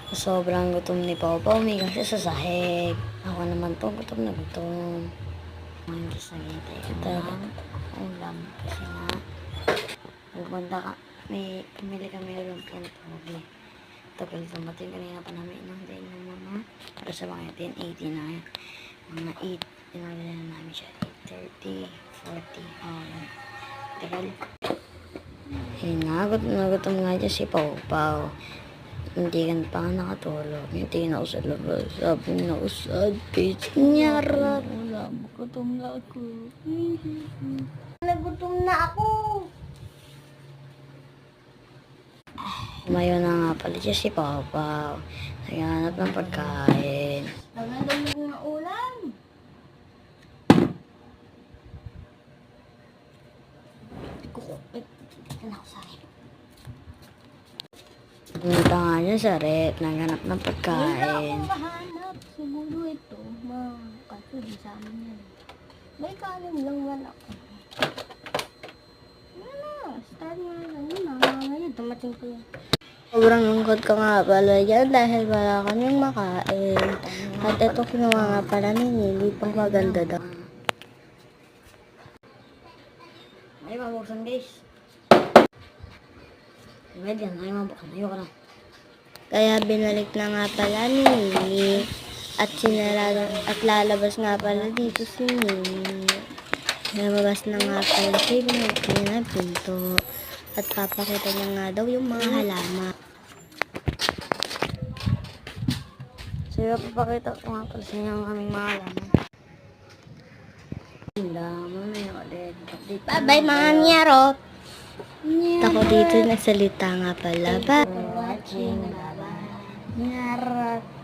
Sobrang gutom ni Pawpaw, umiga siya sa sahig. Ako naman to, gutom na gutom. Ngayon sa hintay ko talaga ulam. Kasi nga, pupunta ka, may pumili kami lumpiang toge. Tagal dumating, kanina pa namin inanday ng mga, para sa mga 10:80 na yan. Mga 8, inanday na namin siya. 8:30, 40, tagal. Gutom na gutom nga dyan si Pawpaw. Hindi ka pa nga nakatulog. Hindi na ako sa labas. Sabi na usad. Page niya rat. Wala, gutom na ako. Nagutom na ako. Umayo na nga pala siya si Pawpaw. Naghanap ng pagkain. Nagandang na ulam. Pumunta nga niya sa rep. Naghanap ng pagkain. Wala akong mahanap. Siguro ito. Kaso di sa amin yan. May kanin lang wala ko. Start nga lang yun. Ngayon, tumating ko yan. Sobrang lungkot ko nga pala yan dahil wala kaming makain. At ito kinuha nga pala ni Nili pang maganda daw. Ay, mabuksan guys. Pwede yan, ay mabuksan. Ayoko na. Kaya binalik na nga pala ni Nili. At lalabas nga pala dito si Nili. Lumabas na nga pala siya, binuksan niya na pinto. At papakita niya nga daw yung mga halaman. So, papakita ko nga pala sa inyo ang aming mga halaman. Mamaya ulit. Bye-bye mga niyarot. Ako dito nagsalita nga pala. Bye! For watching. Bye-bye. Nyarat!